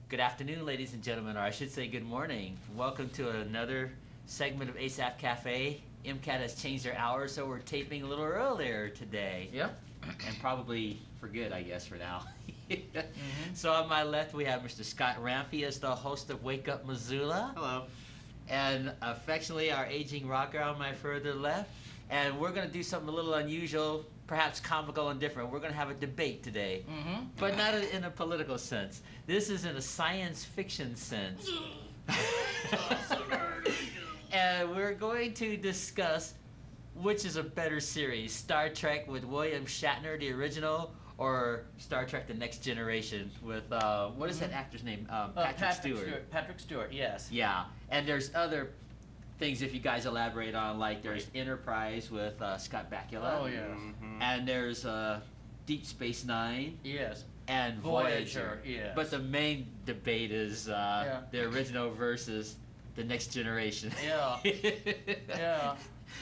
Good afternoon, ladies and gentlemen, or I should say good morning. Welcome to another segment of Asaph Cafe. MCAT has changed their hours, so we're taping a little earlier today. Yep. And probably for good, I guess, for now. So on my left, we have Mr. Scott Ramphy as the host of Wake Up Missoula. Hello. And affectionately, our aging rocker on my further left. And we're going to do something a little unusual, perhaps comical and different. We're going to have a debate today, but not in a political sense. This is in a science fiction sense. And we're going to discuss which is a better series, Star Trek with William Shatner, the original, or Star Trek The Next Generation with, what is that actor's name? Patrick Stewart. Patrick Stewart, yes. Yeah, and there's other things if you guys elaborate on, like there's Enterprise with Scott Bakula. Oh, yeah. And there's Deep Space Nine. Yes. And Voyager. Yes. But the main debate is the original versus The Next Generation. Yeah. Yeah.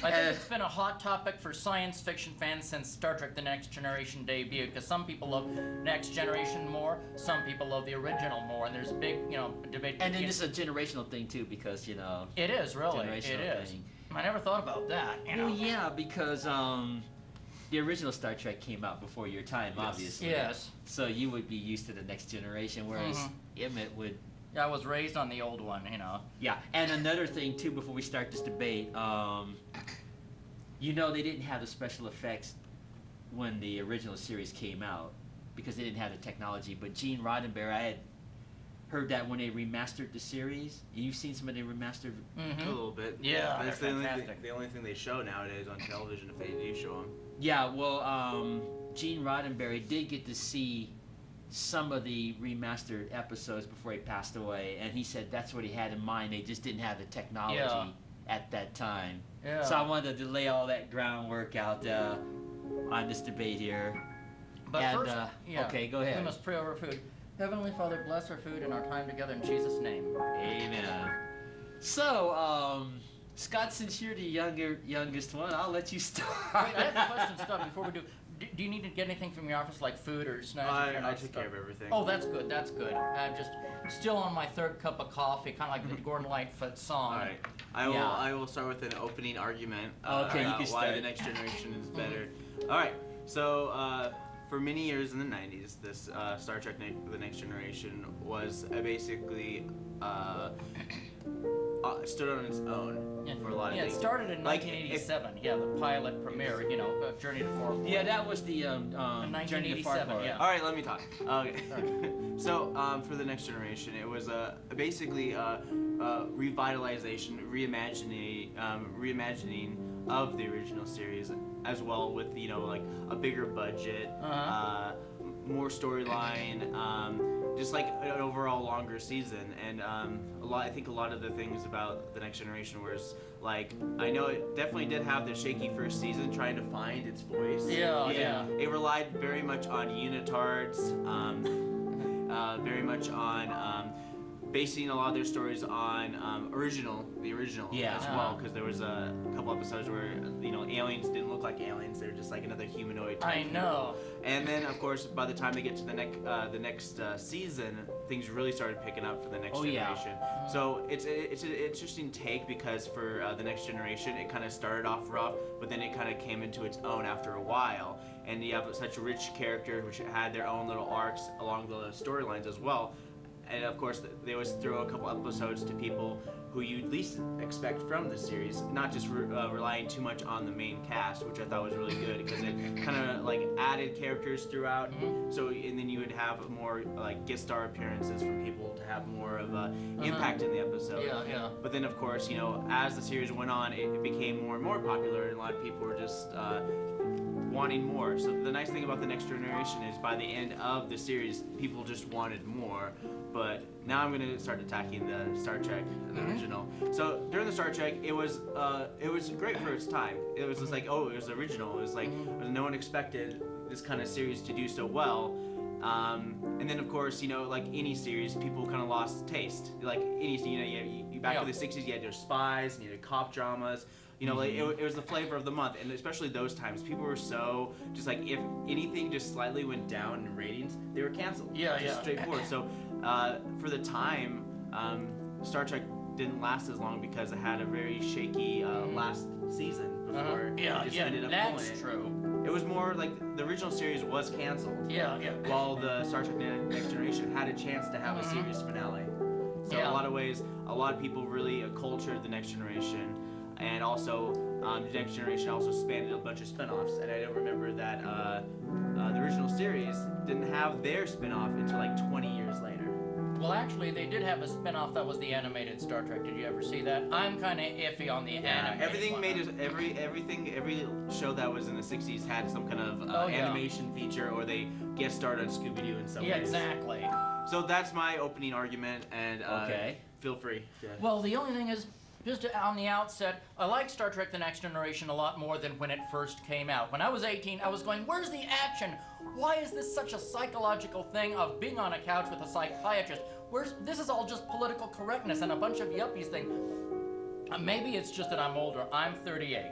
I think it's been a hot topic for science fiction fans since Star Trek The Next Generation debuted, because some people love Next Generation more, some people love the original more, and there's a big, debate. And then this is a generational thing too, because, It is, really. It is. thing. I never thought about that, Well, yeah, because the original Star Trek came out before your time, obviously. Yes. So you would be used to The Next Generation, whereas Emmett would... Yeah, I was raised on the old one, Yeah, and another thing too, before we start this debate, they didn't have the special effects when the original series came out because they didn't have the technology. But Gene Roddenberry, I had heard that when they remastered the series. You've seen some of the remastered. A little bit. Yeah, That's they're the fantastic. only thing they show nowadays on television if they do show them. Yeah, well, Gene Roddenberry did get to see some of the remastered episodes before he passed away, and he said that's what he had in mind. They just didn't have the technology at that time. Yeah. So I wanted to lay all that groundwork out on this debate here. But and, first, okay, go ahead. We must pray over food. Heavenly Father, bless our food and our time together in Jesus' name. Amen. So, Scott, since you're the youngest one, I'll let you start. Wait, I have a question, Scott, before we do. Do you need to get anything from your office, like food or snacks? I took care of everything. Oh, that's good, that's good. I'm just still on my third cup of coffee, kind of like the Gordon Lightfoot song. All right. I will start with an opening argument about you can why start. The Next Generation is better. All right. So, for many years in the 90s, this Star Trek The Next Generation was basically stood on its own for a lot of things. It started in 1987. The pilot premiere, Journey to Far Point. Yeah, that was the Journey to Far 1987, Point. yeah. All right, let me talk. Okay. So, for The Next Generation, it was basically revitalization, reimagining of the original series, as well with a bigger budget, more storyline, just like an overall longer season. And I think a lot of the things about The Next Generation was I know it definitely did have the shaky first season trying to find its voice. Yeah. It relied very much on unitards, very much on basing a lot of their stories on the original as well, because there was a couple episodes where aliens didn't look like aliens; they were just like another humanoid type. I know. And then, of course, by the time they get to the next season, things really started picking up for the Next Generation. So it's an interesting take, because for the Next Generation, it kind of started off rough, but then it kind of came into its own after a while. And you have such rich characters which had their own little arcs along the storylines as well. And of course, they always throw a couple episodes to people who you'd least expect from the series, not just relying too much on the main cast, which I thought was really good, because it kind of added characters throughout. So, and then you would have more guest star appearances from people to have more of an impact in the episode. Yeah. But then, of course, as the series went on, it became more and more popular, and a lot of people were just wanting more. So the nice thing about The Next Generation is by the end of the series, people just wanted more. But now I'm going to start attacking the Star Trek, the original. So during the Star Trek, it was great for its time. It was just it was original. It was no one expected this kind of series to do so well. And then, of course, like any series, people kind of lost taste. Like any, you back to the 60s, you had your spies, and you had cop dramas. It was the flavor of the month, and especially those times, people were so if anything just slightly went down in ratings, they were canceled. Yeah. Straightforward. So for the time, Star Trek didn't last as long because it had a very shaky last season before it just ended up pulling it. That's true. It was more like the original series was canceled. Yeah. While the Star Trek Next Generation had a chance to have a series finale. So in a lot of ways, a lot of people really cultured the Next Generation, and also the Next Generation also spanned a bunch of spin-offs. And I don't remember that the original series didn't have their spin-off until like 20 years later. Well, actually, they did have a spin-off that was the animated Star Trek. Did you ever see that? I'm kind of iffy on the animated everything one. made it, every show that was in the 60s had some kind of animation feature, or they guest starred on Scooby-Doo in some ways. Yeah, exactly. So that's my opening argument, and feel free. Well, the only thing is, just on the outset, I like Star Trek The Next Generation a lot more than when it first came out. When I was 18, I was going, where's the action? Why is this such a psychological thing of being on a couch with a psychiatrist? This is all just political correctness and a bunch of yuppies thing. Maybe it's just that I'm older. I'm 38.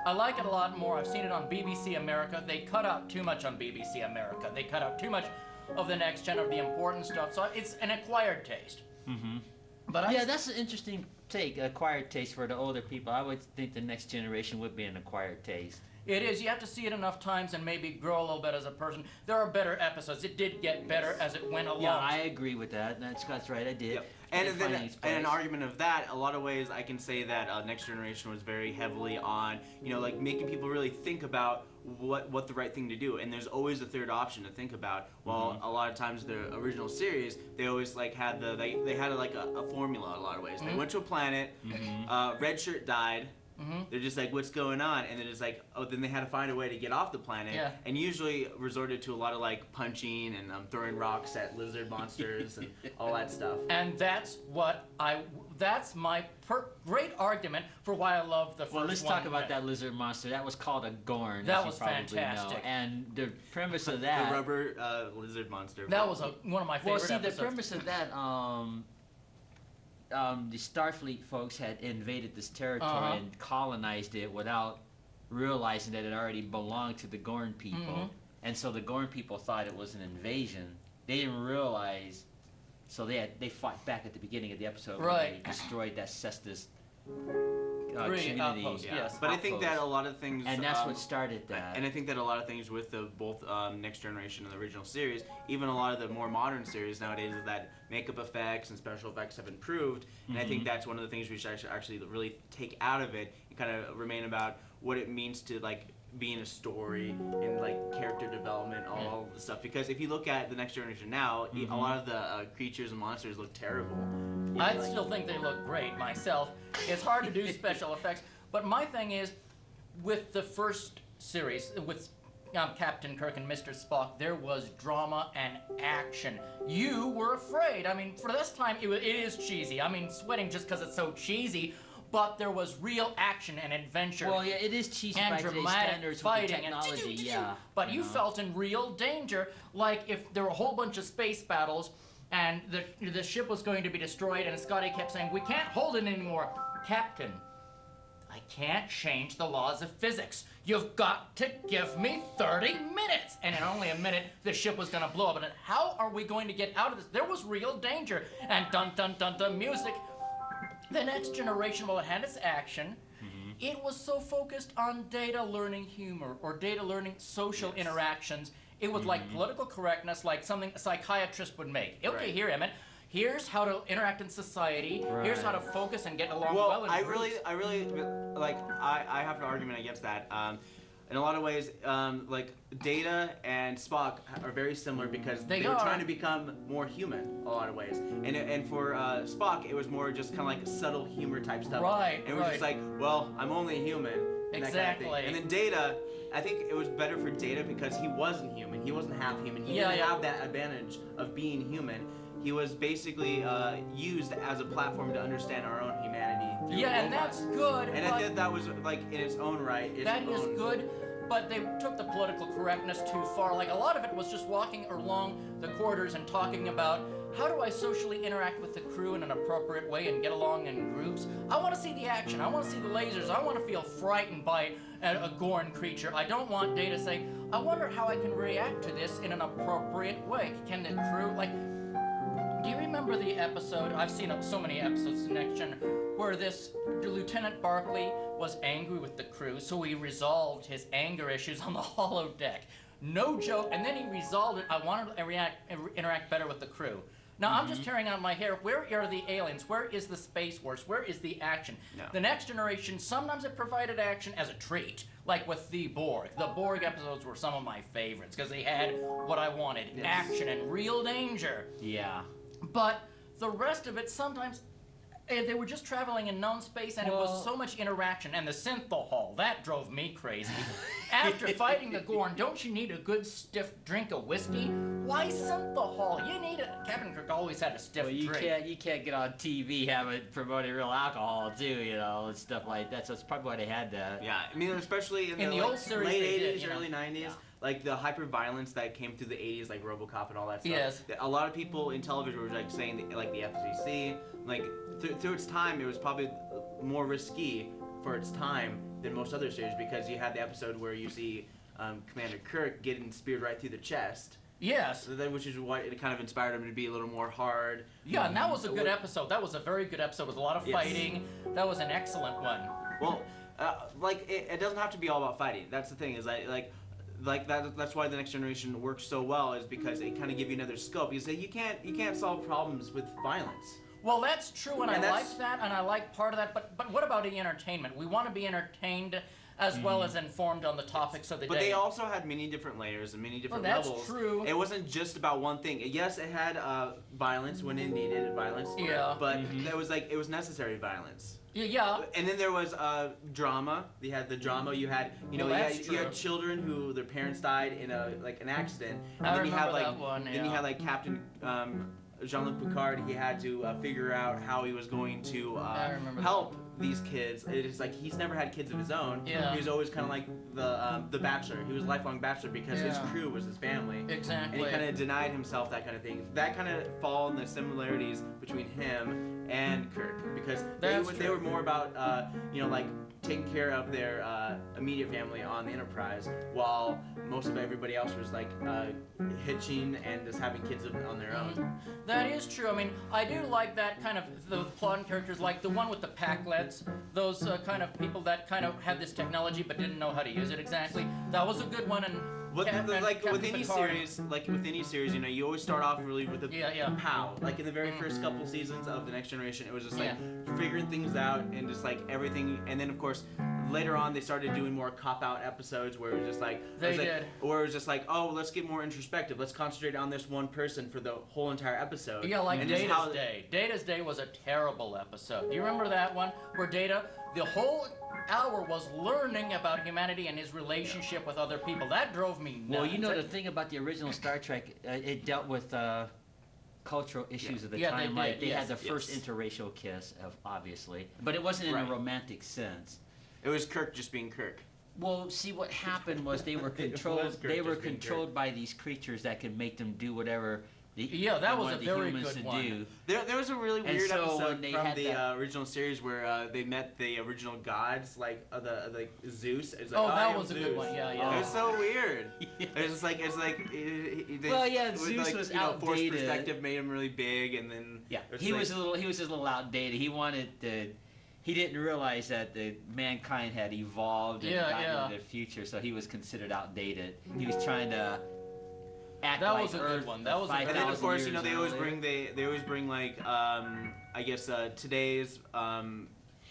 I like it a lot more. I've seen it on BBC America. They cut out too much on BBC America. They cut out too much of the next gen, of the important stuff. So it's an acquired taste. Mm-hmm. But that's an interesting take, acquired taste for the older people. I would think the Next Generation would be an acquired taste. It is. You have to see it enough times and maybe grow a little bit as a person. There are better episodes. It did get better as it went along. Yeah, I agree with that. Scott's right. I did. Yep. And then, in an argument of that, a lot of ways I can say that Next Generation was very heavily on, like making people really think about what the right thing to do. And there's always a third option to think about. While a lot of times the original series, they always like had they had like a formula in a lot of ways. They went to a planet, Red Shirt died. They're just like, what's going on? And then it's like, then they had to find a way to get off the planet, and usually resorted to a lot of like punching and throwing rocks at lizard monsters and all that stuff. And that's my great argument for why I love the first one. Well, let's talk about that lizard monster. That was called a Gorn. That as was you probably fantastic. know. And the premise of that... the rubber lizard monster. That was one of my favorite episodes. The premise of that... the Starfleet folks had invaded this territory and colonized it without realizing that it already belonged to the Gorn people. And so the Gorn people thought it was an invasion. They didn't realize, so they fought back at the beginning of the episode when they destroyed that Cestus community. Outpost, yes. But I think that a lot of things... And that's what started that. And I think that a lot of things with both Next Generation and the original series, even a lot of the more modern series nowadays, is that makeup effects and special effects have improved. And I think that's one of the things we should actually really take out of it and kind of remain about what it means to like being a story and like character development, all the stuff. Because if you look at the Next Generation now, a lot of the creatures and monsters look terrible. I still think they look great myself. It's hard to do special effects, but my thing is, with the first series, with Captain Kirk and Mr. Spock, there was drama and action. You were afraid. I mean, for this time, it is cheesy. I mean, sweating just because it's so cheesy, but there was real action and adventure. Well, yeah, it is cheesy and by today's dramatic standards fighting with the technology, and but you felt in real danger, like if there were a whole bunch of space battles and the ship was going to be destroyed, and Scotty kept saying, "We can't hold it anymore, Captain. I can't change the laws of physics. You've got to give me 30 minutes." And in only a minute, the ship was going to blow up. And how are we going to get out of this? There was real danger. And dun dun dun dun music. The Next Generation, while it had its action, it was so focused on data learning humor or data learning social interactions. It was like political correctness, like something a psychiatrist would make. Okay, here, Emmett. Here's how to interact in society. Here's how to focus and get along well in groups. I really like. I have an argument against that. In a lot of ways, like Data and Spock are very similar because they were trying to become more human. A lot of ways, and for Spock, it was more just kind of like subtle humor type stuff. Right. And it was just like, well, I'm only human. Exactly. Kind of and then Data, I think it was better for Data because he wasn't human. He wasn't half human. He didn't have that advantage of being human. He was basically used as a platform to understand our own humanity. And that's good. And I think that was like in its own right. That is good, but they took the political correctness too far. Like a lot of it was just walking along the corridors and talking about how do I socially interact with the crew in an appropriate way and get along in groups. I want to see the action. I want to see the lasers. I want to feel frightened by a Gorn creature. I don't want Data saying, I wonder how I can react to this in an appropriate way. Can the crew, like... Do you remember the episode? I've seen so many episodes of Next Gen where this Lieutenant Barclay was angry with the crew, so he resolved his anger issues on the holodeck. No joke. And then he resolved it. I wanted to interact better with the crew. Now, I'm just tearing out my hair. Where are the aliens? Where is the Space Force? Where is the action? No. The Next Generation, sometimes it provided action as a treat, like with the Borg. The Borg episodes were some of my favorites because they had what I wanted, action and real danger. Yeah. But the rest of it, sometimes they were just traveling in known space, and it was so much interaction. And the synthahol, that drove me crazy. After fighting the Gorn, don't you need a good stiff drink of whiskey? Why synthahol? You need it. Captain Kirk always had a stiff drink. You can't get on TV promoting real alcohol too, and stuff like that. So it's probably why they had that. Yeah, I mean, especially in the old series, late they 80s, did, early 90s. Yeah. Like the hyper-violence that came through the 80s, like RoboCop and all that stuff. Yes. A lot of people in television were like saying, like the FCC, like through its time, it was probably more risky for its time than most other series because you had the episode where you see Commander Kirk getting speared right through the chest. Yes. Which is what it kind of inspired him to be a little more hard. Yeah, and that was a good episode. That was a very good episode with a lot of fighting. That was an excellent one. Well, it doesn't have to be all about fighting. That's the thing is that's why the Next Generation works so well is because it kind of gives you another scope. You say you can't solve problems with violence. Well, that's true, and I like that, and I like part of that. But what about the entertainment? We want to be entertained as well as informed on the topics of the day. But they also had many different layers and many different levels. That's true. It wasn't just about one thing. Yes, it had violence when it needed violence. Yeah. But it was necessary violence. Yeah. And then there was drama. You had the drama. You had you had children who their parents died in an accident. And I then you had remember that one. Then you had like Captain Jean-Luc Picard. He had to figure out how he was going to help these kids. It's like he's never had kids of his own. Yeah. He was always kind of like the bachelor. He was a lifelong bachelor because his crew was his family. Exactly. And he kind of denied himself that kind of thing. That kind of fall in the similarities between him and Kirk because they were more about like taking care of their immediate family on the Enterprise, while most of everybody else was like hitching and just having kids on their own. That is true. I mean, I do like that kind of the plot and characters, like the one with the Packlets, those kind of people that kind of had this technology but didn't know how to use it exactly. With any series, you always start off really with the how. Like in the very first couple seasons of the Next Generation, it was just like figuring things out and just like everything. And then of course, later on, they started doing more cop-out episodes where it was just like or it was just like, oh, let's get more introspective. Let's concentrate on this one person for the whole entire episode. Yeah, like Data's Day. Data's Day was a terrible episode. Do you remember that one where Data, the whole hour was learning about humanity and his relationship with other people? That drove me nuts. Well, the thing about the original Star Trek, it dealt with cultural issues of the time. They had the first interracial kiss, obviously, but it wasn't in a romantic sense. It was Kirk just being Kirk. Well, see, what happened was they were controlled. They were controlled by these creatures that could make them do whatever. That was a very good one. There was a really weird episode from the original series where they met the original gods, like Zeus. It was like, that was a good one. Yeah. It was so weird. It was like Zeus was outdated. Forced perspective made him really big, and then he was just a little outdated. He didn't realize that the mankind had evolved and gotten into the future, so he was considered outdated. He was trying to act that like was a Earth good one. That was a And then of course, they always bring like I guess today's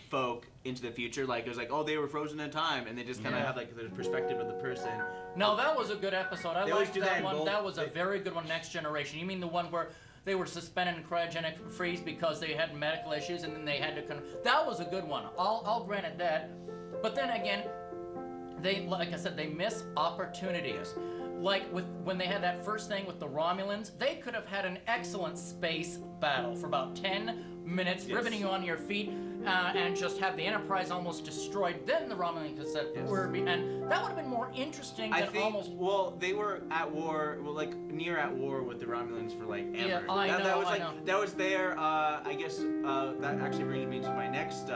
folk into the future. Like it was like, oh, they were frozen in time, and they just kind of have like the perspective of the person. No, that was a good episode. I liked that one. That was a very good one. Next Generation. You mean the one where they were suspended in cryogenic freeze because they had medical issues, and then they had to that was a good one. I'll grant it that. But then again, like I said, they miss opportunities. Like when they had that first thing with the Romulans, they could have had an excellent space battle for about 10 minutes, riveting you on your feet, and just have the Enterprise almost destroyed. Then the Romulans could said, and That would have been more interesting I than think, almost. well, they were at war, well, like near at war with the Romulans for like ever. Yeah, I know, that was I know. that was their. I guess that actually brings me to my next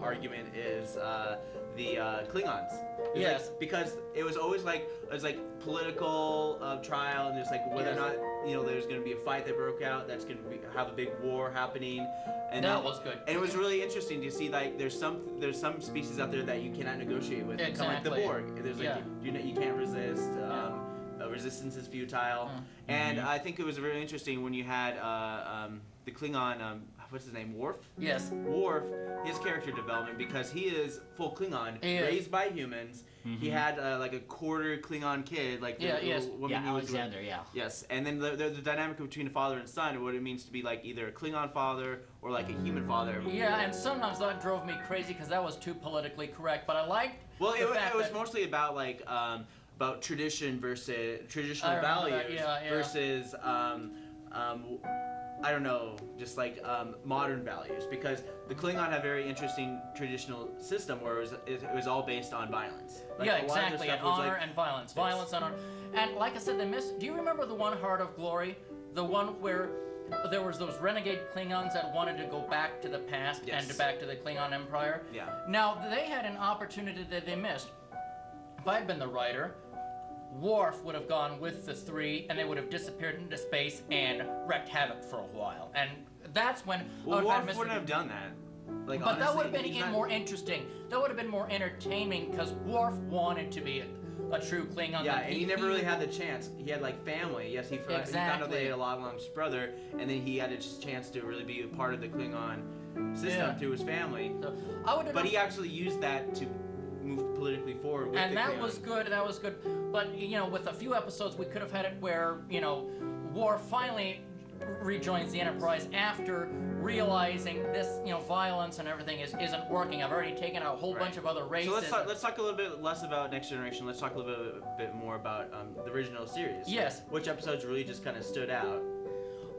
argument is the Klingons. It's Yes. like, because it was always like political trial, and there's like whether or not there's going to be a fight that broke out that's going to have a big war happening. And That was good. And it was really interesting to see like there's some species out there that you cannot negotiate with. Kind of like the Exactly. Borg. There's like Yeah. you can't resist. Resistance is futile. And I think it was really interesting when you had the Klingon. What's his name? Worf. Yes. Worf. His character development, because he is full Klingon, He is. raised by humans. He had like a quarter Klingon kid, like the yes. woman he was with. Alexander, yeah. Yes, and then the dynamic between a father and son, what it means to be like either a Klingon father or like a human father. Yeah, and sometimes that drove me crazy because that was too politically correct. But I liked Well, the fact it was that, mostly about like about tradition versus traditional I remember values that, yeah. versus I don't know, just like modern values, because the Klingon had a very interesting traditional system where it was all based on violence. Like, yeah, a lot of their exactly, stuff and was, honor like, and violence, violence and honor. And like I said, they missed. Do you remember the one Heart of Glory, the one where there was those renegade Klingons that wanted to go back to the past and back to the Klingon Empire? Yeah. Now they had an opportunity that they missed. If I'd been the writer, Worf would have gone with the three, and they would have disappeared into space and wreaked havoc for a while. And that's when. Well, I would Worf have wouldn't have done that. Like, but that honestly, would have been he's not- more interesting. That would have been more entertaining because Worf wanted to be a true Klingon. Yeah, and he never really had the chance. He had like family. Yes, he found out that Exactly. he had a long-lost brother, and then he had a chance to really be a part of the Klingon system to his family. So, I would have. But he actually used that to move politically forward with and the that Klingon. was good. That was good. But with a few episodes, we could have had it where Worf finally rejoins the Enterprise after realizing this violence and everything isn't working. I've already taken out a whole bunch of other races. So let's talk a little bit less about Next Generation. Let's talk a little bit more about the original series. Yes. Which episodes really just kind of stood out?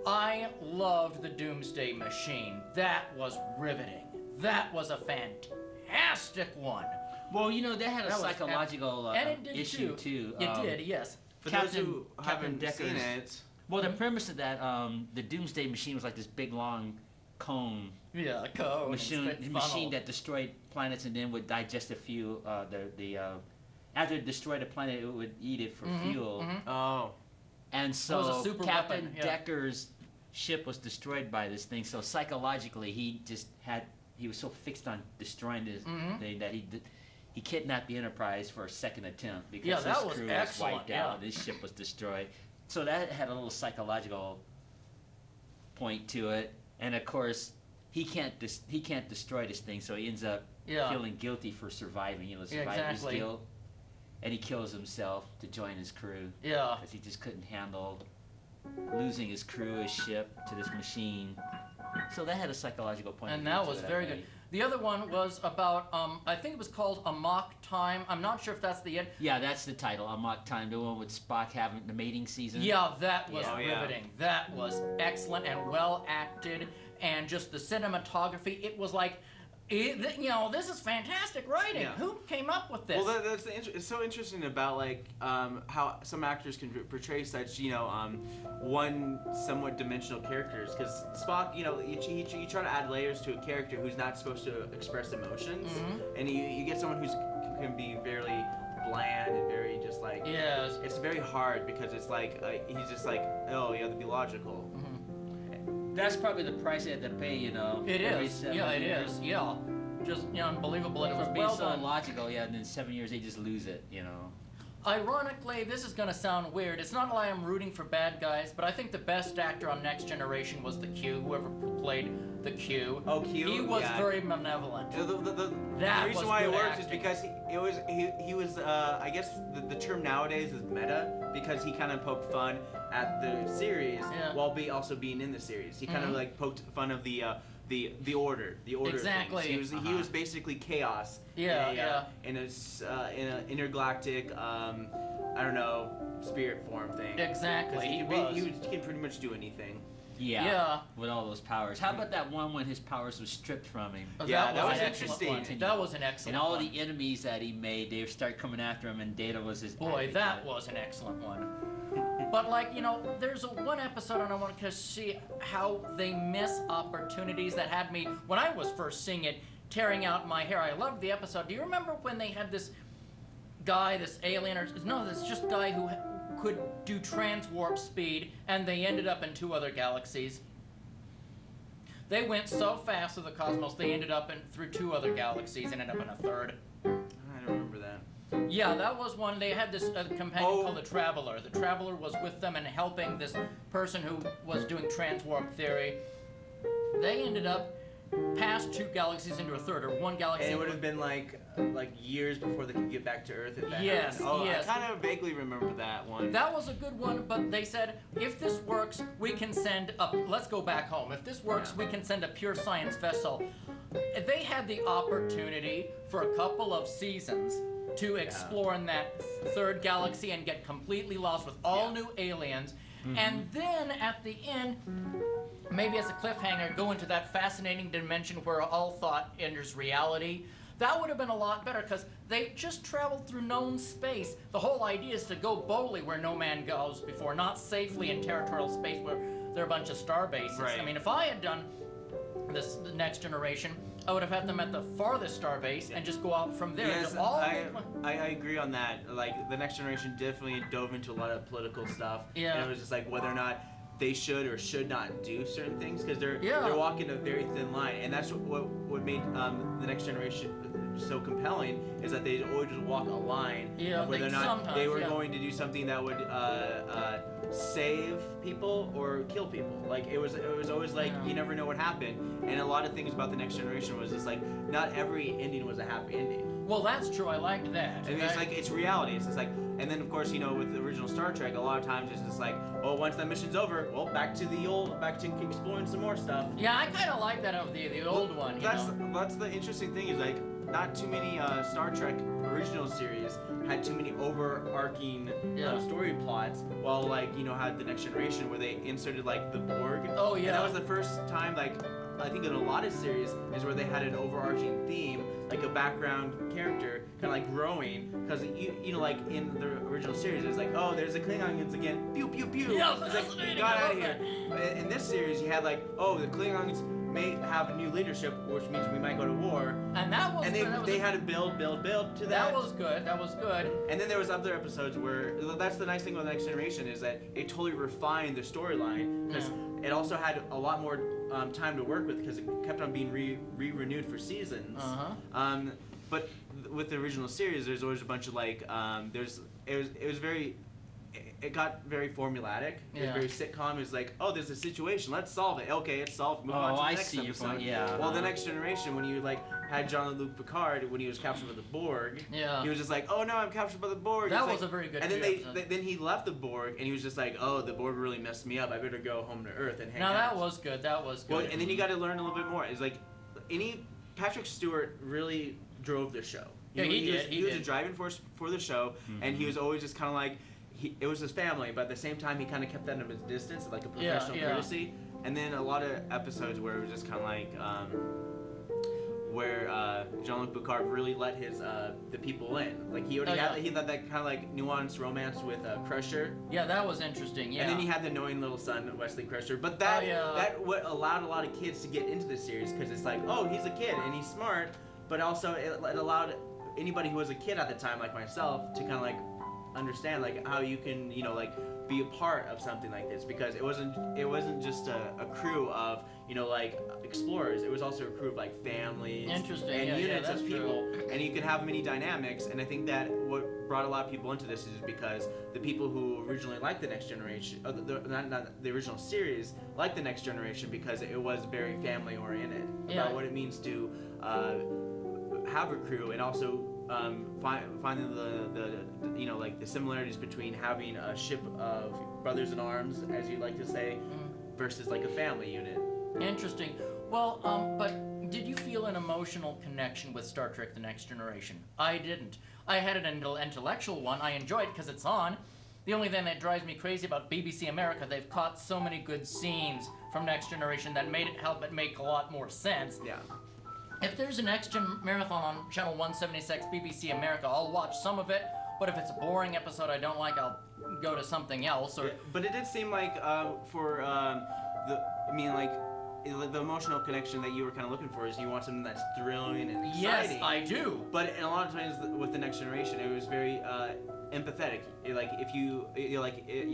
I loved the Doomsday Machine. That was riveting. That was a fantastic one. Well, that had a That was psychological and it did issue too. It did, yes. For Captain- those who Captain haven't seen Decker's- it, Well, the premise of that, the Doomsday Machine was like this big long cone Yeah, a cone. machine that destroyed planets and then would digest a few. After it destroyed a planet, it would eat it for fuel. oh, And was so a super Captain weapon, yeah. Decker's ship was destroyed by this thing. So psychologically, he was so fixed on destroying this thing that he kidnapped the Enterprise for a second attempt because Yeah, that his was crew was excellent, wiped yeah. out. His ship was destroyed. So that had a little psychological point to it. And of course, he can't destroy this thing, so he ends up feeling guilty for surviving. Surviving exactly. his guilt, and he kills himself to join his crew. Yeah. Because he just couldn't handle losing his crew, his ship to this machine. So that had a psychological point. And that was very good. The other one was about, I think it was called Amok Time. I'm not sure if that's the end. Yeah, that's the title, Amok Time, the one with Spock having the mating season. Yeah, that was Yeah. Oh, yeah. riveting. That was excellent and well acted, and just the cinematography. It was like, this is fantastic writing. Yeah. Who came up with this? well, it's so interesting about like how some actors can portray such one somewhat dimensional characters. Because Spock, you try to add layers to a character who's not supposed to express emotions, and you get someone who can be very bland and very just like Yes. It's very hard because it's like he's just like, oh, you have to be logical. That's probably the price they had to pay, It every is. 7 Yeah, it years. is. Yeah. Just unbelievable. And it was For being well so done. logical, and in 7 years they just lose it, Ironically, this is going to sound weird. It's not like I'm rooting for bad guys, but I think the best actor on Next Generation was the Q, whoever played the Q. Oh, Q? He was Yeah. very malevolent. The That reason was why it good works is acting. because he was I guess the term nowadays is meta, because he kind of poked fun at the series while also being in the series. He kind of like poked fun of the order Exactly. things. He was basically chaos Yeah, in a intergalactic I don't know, spirit form thing. 'Cause Exactly. he was. can pretty much do anything. Yeah. With all those powers. How about that one when his powers were stripped from him? Yeah, that was an excellent interesting. one. That was an excellent And all one. the enemies that he made, they start coming after him, and Data was his Boy, advocate. that was an excellent one. But like, there's one episode and I want to see how they miss opportunities that had me, when I was first seeing it, tearing out my hair. I loved the episode. Do you remember when they had this guy, this alien, or no, this just guy who could do transwarp speed, and they ended up in 2 other galaxies? They went so fast through the cosmos, they ended up through 2 other galaxies and ended up in a 3rd. I don't remember that. Yeah, that was one. They had this companion called the Traveler. The Traveler was with them and helping this person who was doing transwarp theory. They ended up past 2 galaxies into a 3rd, or 1 galaxy. And it would have been like years before they could get back to Earth if that Yes, happened. Oh, yes. I kind of vaguely remember that one. That was a good one, but they said, if this works, we can send let's go back home. If this works, we can send a pure science vessel. They had the opportunity for a couple of seasons to explore in that 3rd galaxy and get completely lost with all new aliens. And then at the end, maybe as a cliffhanger, go into that fascinating dimension where all thought enters reality. That would have been a lot better, because they just traveled through known space. The whole idea is to go boldly where no man goes before, not safely in territorial space where there are a bunch of star bases. Right. I mean, if I had done the Next Generation, I would have had them at the farthest star base and just go out from there. Yes, into all I agree on that. Like, the Next Generation definitely dove into a lot of political stuff. Yeah. And it was just like whether or not they should or should not do certain things, because they're walking a very thin line, and that's what made the Next Generation so compelling, is that they always just walk a line of whether or not they were going to do something that would save people or kill people. Like, it was always like, you never know what happened, and a lot of things about the Next Generation was just like, not every ending was a happy ending. Well, that's true. I liked that. And it's like, it's reality. It's just like, and then of course, with the original Star Trek, a lot of times it's just like, well, once that mission's over, well, back to exploring some more stuff. Yeah, I kind of like that of the old one. That's the interesting thing, is like, not too many Star Trek original series had too many overarching story plots, while had the Next Generation where they inserted like the Borg. Oh yeah. And that was the first time, like, I think in a lot of series is where they had an overarching theme, like a background character kind of like growing, because like in the original series it's like, oh, there's the Klingons again, pew pew pew. Yeah, it's like, get out of here. But in this series you had like, oh, the Klingons may have new leadership, which means we might go to war. And that was. And they had to build to that. That was good. That was good. And then there was other episodes where, that's the nice thing about the Next Generation, is that it totally refined the storyline, because it also had a lot more time to work with, because it kept on being renewed for seasons. But with the original series, there's always a bunch of like, it got very formulaic. It was very sitcom. It was like, oh, there's a situation, let's solve it. Okay, it's solved. Move on to the next episode. Your point. Yeah. Well, the Next Generation, when you had Jean-Luc Picard, when he was captured by the Borg, he was just like, oh no, I'm captured by the Borg. That was a very good. And then then he left the Borg, and he was just like, oh, the Borg really messed me up. I better go home to Earth and hang out. No, that was good. That was good. Well, and then you got to learn a little bit more. It's like, Patrick Stewart really drove the show. He was a driving force for the show, and he was always just kind of like, it was his family, but at the same time he kind of kept that at a distance, like a professional courtesy. And then a lot of episodes where it was just kind of like, where Jean-Luc Picard really let his the people in. Like, he already had that kind of like nuanced romance with Crusher. Yeah, that was interesting. Yeah. And then he had the annoying little son, Wesley Crusher. But that what allowed a lot of kids to get into the series, because it's like, oh, he's a kid and he's smart, but also it allowed anybody who was a kid at the time, like myself, to kind of like understand like how you can be a part of something like this, because it wasn't just a crew of like explorers. It was also a crew of like families and units of people, and you can have many dynamics. And I think that what brought a lot of people into this is because the people who originally liked the Next Generation, not the original series, liked the Next Generation because it was very family oriented about what it means to have a crew, and also finding the similarities between having a ship of brothers in arms, as you like to say, versus like a family unit. Interesting. Well, but did you feel an emotional connection with Star Trek: The Next Generation? I didn't. I had an intellectual one. I enjoyed it because it's on. The only thing that drives me crazy about BBC America, they've caught so many good scenes from Next Generation that made it help it make a lot more sense. Yeah. If there's a Next Gen marathon on Channel 176 BBC America, I'll watch some of it, but if it's a boring episode I don't like, I'll go to something else. Or Yeah, but it did seem like the emotional connection that you were kind of looking for is you want something that's thrilling and exciting. yes, I do. But in a lot of times with the Next Generation, it was very empathetic. You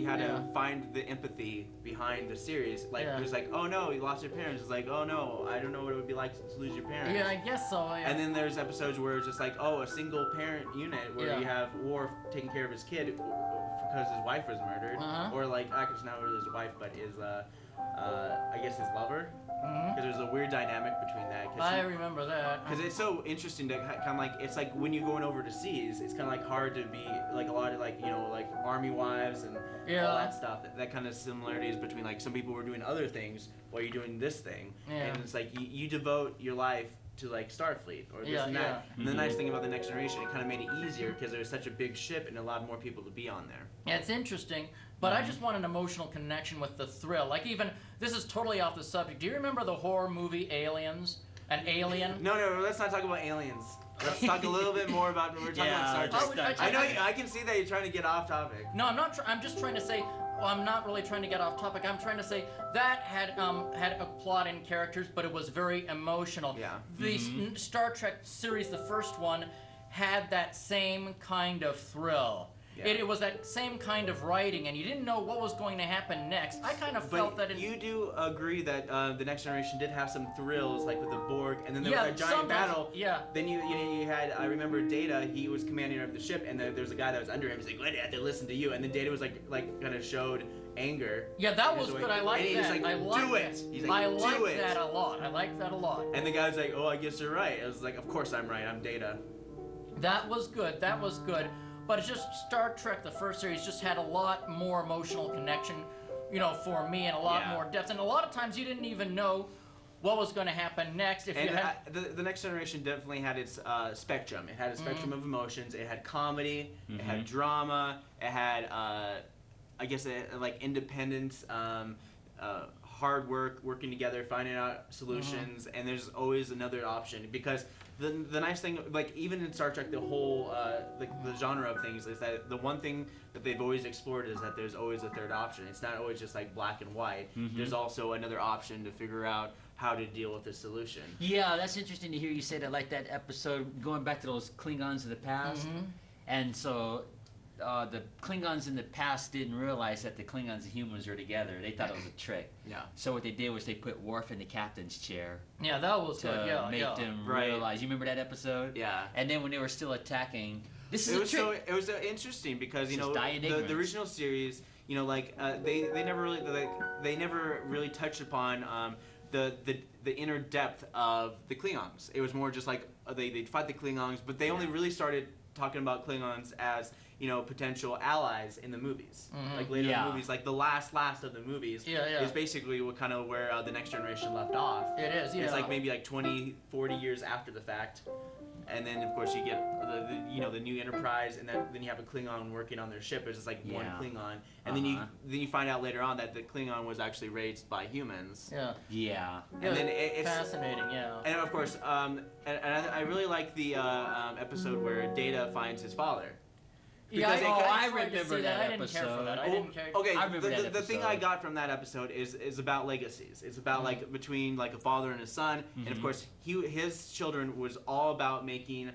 had to find the empathy behind the series. Like it was like, oh no, you lost your parents. It's like, oh no, I don't know what it would be like to lose your parents. Yeah, I guess so. Yeah. And then there's episodes where it's just like, oh, a single parent unit where you have Worf taking care of his kid because his wife was murdered, or like actually not really his wife, but his I guess his lover. Because there's a weird dynamic between that. I remember that. Because it's so interesting to kind of like, it's like when you're going over to seas, it's kind of like hard to be like a lot of like, like army wives and all that stuff. That kind of similarities between like some people were doing other things while you're doing this thing. And it's like you devote your life to like Starfleet or this and that. And the nice thing about the Next Generation, it kind of made it easier because there was such a big ship and allowed more people to be on there. Yeah, it's interesting, but I just want an emotional connection with the thrill. Like even, this is totally off the subject. Do you remember the horror movie Aliens? An alien? No, let's not talk about aliens. Let's talk a little bit more about we're talking about Star Trek. I can see that you're trying to get off topic. No, I'm not. I'm just trying to say. Well, I'm not really trying to get off topic. I'm trying to say that had a plot and characters, but it was very emotional. Yeah. The Star Trek series, the first one, had that same kind of thrill. Yeah. It was that same kind of writing, and you didn't know what was going to happen next. I kind of felt that. You do agree that the Next Generation did have some thrills, like with the Borg, and then there was a giant battle. Yeah. Then you had. I remember Data. He was commander of the ship, and there was a guy that was under him. He's like, "Why did I have to listen to you?" And then Data was like kind of showed anger. Yeah, that was good. I like that. He's like, I like do it. He's like, I like do it. that a lot. I like that a lot. And the guy's like, "Oh, I guess you're right." I was like, "Of course I'm right. I'm Data." That was good. That was good. But it's just Star Trek, the first series, just had a lot more emotional connection, for me, and a lot more depth. And a lot of times you didn't even know what was going to happen next. The Next Generation definitely had its spectrum. It had a spectrum of emotions. It had comedy. It had drama. It had, I guess, like independence, hard work, working together, finding out solutions. And there's always another option because. The nice thing, like even in Star Trek, the whole the genre of things is that the one thing that they've always explored is that there's always a third option. It's not always just like black and white. There's also another option to figure out how to deal with the solution. Yeah, that's interesting to hear you say that. Like that episode going back to those Klingons of the past, and so. The Klingons in the past didn't realize that the Klingons and humans were together. They thought it was a trick. Yeah. So what they did was they put Worf in the captain's chair. Yeah, that was good. Yeah, make them realize. You remember that episode? Yeah. And then when they were still attacking, this is a trick. It was interesting because the original series, they never really touched upon the inner depth of the Klingons. It was more just like they'd fight the Klingons, but they only really started talking about Klingons as potential allies in the movies. Like later in the movies, like the last of the movies is basically where the Next Generation left off. It is, yeah. It's like maybe like 20, 40 years after the fact. And then of course you get the new Enterprise, and then you have a Klingon working on their ship. It's just like one Klingon, and then you find out later on that the Klingon was actually raised by humans. Yeah. And then it's fascinating. Yeah. And of course, and I really like the episode where Data finds his father. I remember that I didn't care for that. I didn't care. Okay, the thing I got from that episode is about legacies. It's about like between like a father and a son, and of course his children was all about making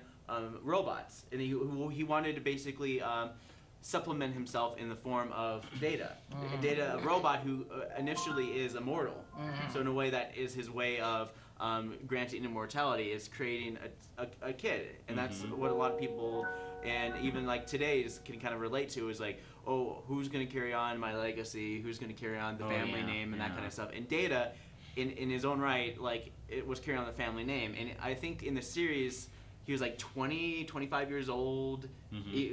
robots, and he wanted to basically supplement himself in the form of Data. Data, a robot who initially is immortal. So in a way that is his way of granting immortality, is creating a kid, and that's what a lot of people. And even like today's can kind of relate to is like, oh, who's going to carry on my legacy? Who's going to carry on the family name and that kind of stuff? And Data, in his own right, like it was carrying on the family name. And I think in the series, he was like 20, 25 years old.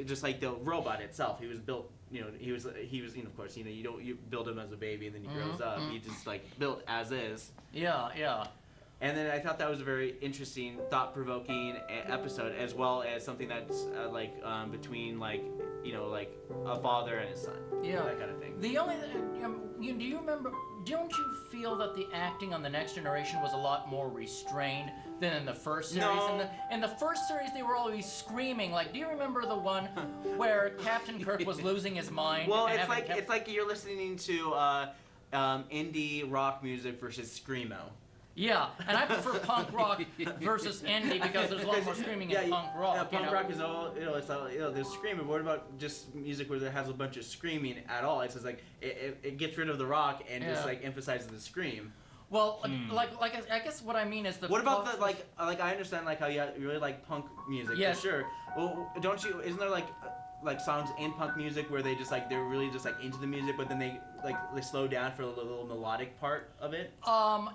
Just like the robot itself, he was built. He was. Of course, you build him as a baby and then he grows up. He just like built as is. Yeah. And then I thought that was a very interesting, thought-provoking episode, as well as something that's between like a father and his son. Yeah, that kind of thing. The only do you remember? Don't you feel that the acting on The Next Generation was a lot more restrained than in the first series? No. In the first series, they were always screaming. Like, do you remember the one where Captain Kirk was losing his mind? Well, it's like you're listening to indie rock music versus screamo. Yeah, and I prefer punk rock versus indie because there's a lot more screaming in punk rock. Yeah, punk rock is all it's all, there's screaming. But what about just music where there has a bunch of screaming at all? It's just like it gets rid of the rock and just like emphasizes the scream. Well, I guess what I mean is the. What about the like I understand like how you really like punk music. Yes. For sure. Well, don't you? Isn't there like songs in punk music where they just like they're really just like into the music, but then they slow down for a little melodic part of it?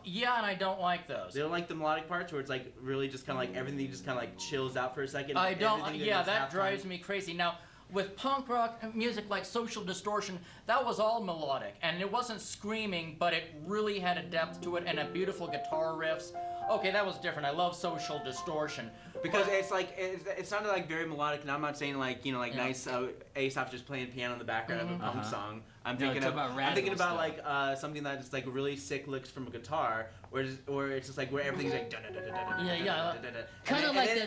Yeah, and I don't like those. They don't like the melodic parts where it's like really just kind of like everything just kind of like chills out for a second. I don't. Yeah, that drives me crazy. Now, with punk rock music like Social Distortion, that was all melodic, and it wasn't screaming, but it really had a depth to it and a beautiful guitar riffs. Okay, that was different. I love Social Distortion. Because it's like it sounded like very melodic, and I'm not saying like nice Asaph just playing piano in the background of a punk song. I'm thinking about like something that's like really sick licks from a guitar, or it's just like where everything's like kind of like that.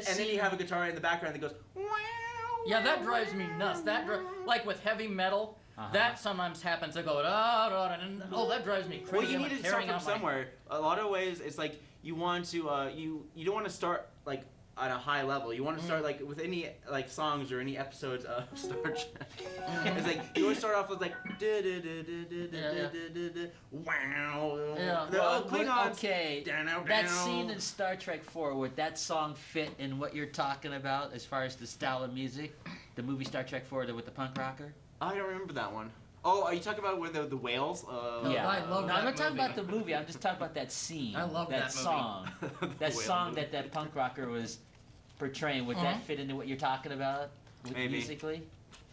And then you have a guitar in the background that goes. Yeah, that drives me nuts. Like with heavy metal. That sometimes happens. I go, that drives me crazy. Well, you need to start from somewhere. A lot of ways, it's like you want to, you don't want to start like at a high level. You want to start like with any like songs or any episodes of Star Trek. It's like you want to start off with like wow. Yeah. Well, okay. That scene in Star Trek 4, would that song fit in what you're talking about as far as the style of music? The movie Star Trek 4 with the punk rocker? I don't remember that one. Oh, are you talking about with the whales? Yeah. I love that I'm not talking movie. about the movie. I'm just talking about that scene. I love that movie. song. That whale song movie. that punk rocker was portraying. Would that fit into what you're talking about Maybe. musically?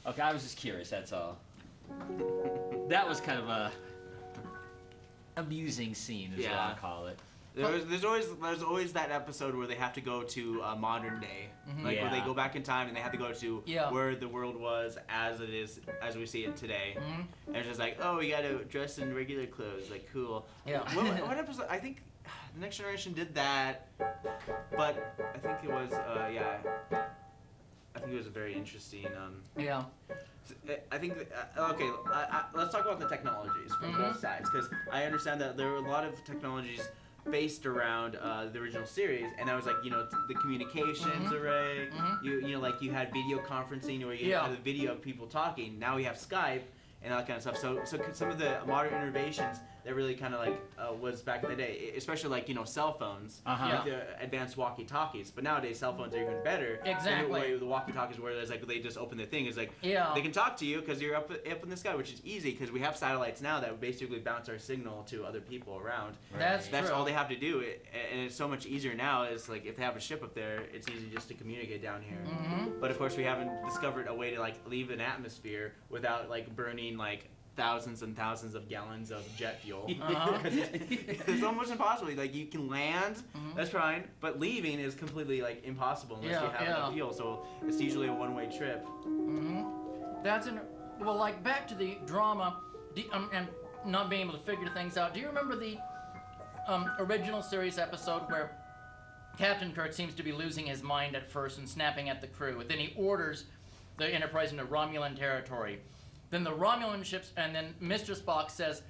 Okay, I was just curious. That's all. That was kind of a amusing scene, is what I'll call it. There's always that episode where they have to go to modern day, where they go back in time and they have to go to where the world was as it is, as we see it today. And it's just like, oh, you gotta dress in regular clothes, like cool. Yeah. What episode? I think The Next Generation did that, but I think it was I think it was a very interesting. Yeah. I think okay. Let's talk about the technologies from both sides, because I understand that there were a lot of technologies based around the original series, and that was like the communications array. Like you had video conferencing where you had the video of people talking. Now we have Skype and that kind of stuff. So some of the modern innovations that really kind of like was back in the day, especially like cell phones, with the advanced walkie-talkies. But nowadays cell phones are even better. Exactly. The walkie-talkies where there's like they just open the thing. It's like they can talk to you because you're up in the sky, which is easy because we have satellites now that basically bounce our signal to other people around. That's That's true. all they have to do, and it's so much easier now. Is like if they have a ship up there, it's easy just to communicate down here. But of course, we haven't discovered a way to like leave an atmosphere without like burning like thousands and thousands of gallons of jet fuel. It's almost impossible. Like you can land, that's fine, but leaving is completely like impossible unless you have enough fuel. So it's usually a one-way trip. Well, like back to the drama, and not being able to figure things out. Do you remember the original series episode where Captain Kirk seems to be losing his mind at first and snapping at the crew? Then he orders the Enterprise into Romulan territory. Then the Romulan ships, and then Mr. Spock says